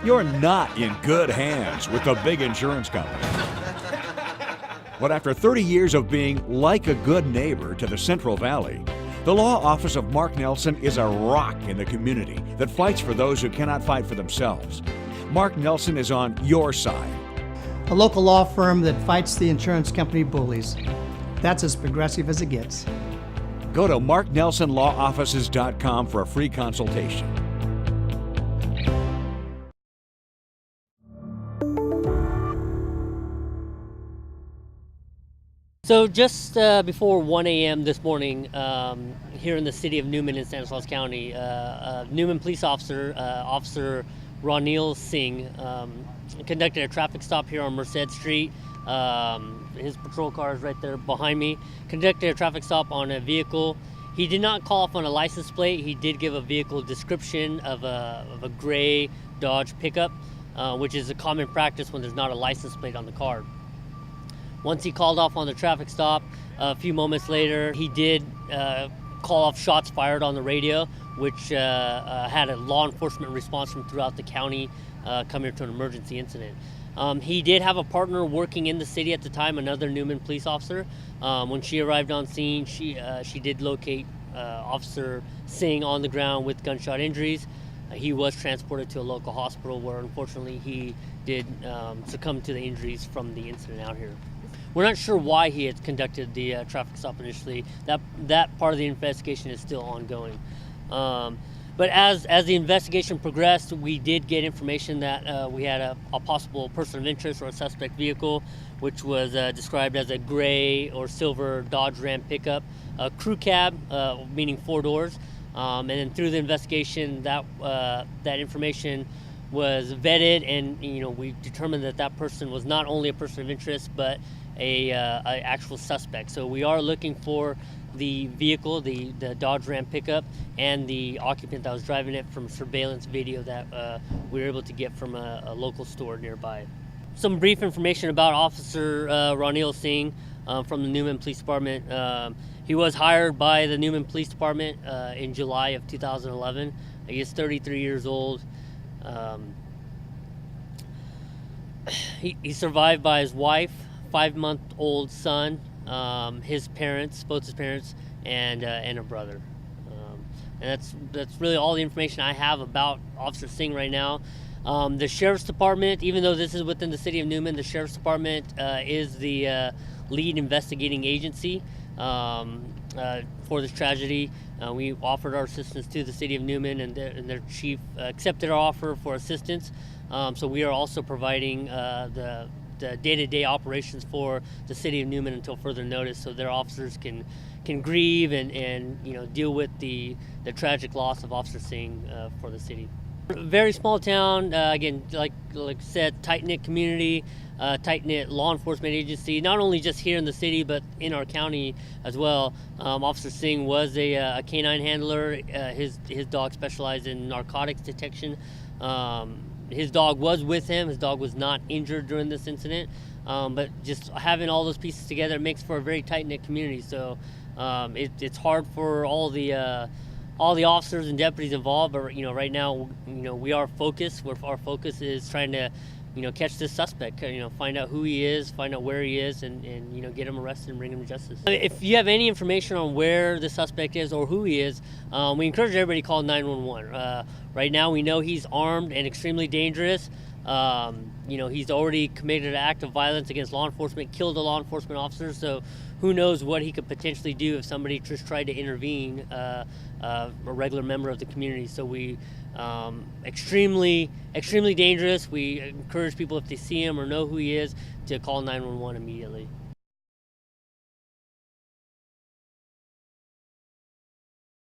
You're not in good hands with the big insurance company. But after 30 years of being like a good neighbor to the Central Valley, the law office of Mark Nelson is a rock in the community that fights for those who cannot fight for themselves. Mark Nelson is on your side. A local law firm that fights the insurance company bullies. That's as progressive as it gets. Go to marknelsonlawoffices.com for a free consultation. So just before 1 a.m. this morning, here in the city of Newman in Stanislaus County, Newman Police Officer, Officer Ranil Singh, conducted a traffic stop here on Merced Street. His patrol car is right there behind me. Conducted a traffic stop on a vehicle. He did not call up on a license plate. He did give a vehicle description of a gray Dodge pickup, which is a common practice when there's not a license plate on the car. Once he called off on the traffic stop, a few moments later, he did call off shots fired on the radio, which had a law enforcement response from throughout the county coming to an emergency incident. He did have a partner working in the city at the time, another Newman police officer. When she arrived on scene, she did locate Officer Singh on the ground with gunshot injuries. He was transported to a local hospital where unfortunately he did succumb to the injuries from the incident out here. We're not sure why he had conducted the traffic stop initially. That part of the investigation is still ongoing. But as the investigation progressed, we did get information that we had a possible person of interest or a suspect vehicle, which was described as a gray or silver Dodge Ram pickup, a crew cab, meaning 4 doors. And then through the investigation, that information was vetted, and we determined that person was not only a person of interest, but a actual suspect. So we are looking for the vehicle, the Dodge Ram pickup, and the occupant that was driving it from surveillance video that we were able to get from a local store nearby. Some brief information about Officer Ranil Singh from the Newman Police Department. He was hired by the Newman Police Department in July of 2011. He is 33 years old. He's survived by his wife, 5-month-old son, both his parents, and a brother. And that's really all the information I have about Officer Singh right now. The Sheriff's Department, even though this is within the city of Newman, the Sheriff's Department is the lead investigating agency for this tragedy. We offered our assistance to the city of Newman, and their chief accepted our offer for assistance. So we are also providing the day-to-day operations for the city of Newman until further notice, so their officers can grieve and deal with the tragic loss of Officer Singh for the city. Very small town, again, like I said, tight-knit community, tight-knit law enforcement agency, not only just here in the city, but in our county as well. Officer Singh was a canine handler. His dog specialized in narcotics detection. His dog was with him. His dog was not injured during this incident, but just having all those pieces together makes for a very tight-knit community. So it's hard for all the officers and deputies involved, but right now we are focused. Our focus is trying to catch this suspect, find out who he is, find out where he is, and get him arrested and bring him to justice. If you have any information on where the suspect is or who he is, we encourage everybody to call 911. Right now we know he's armed and extremely dangerous. He's already committed an act of violence against law enforcement, killed a law enforcement officer, so who knows what he could potentially do if somebody just tried to intervene, a regular member of the community. So we extremely dangerous. We encourage people, if they see him or know who he is, to call 911 immediately.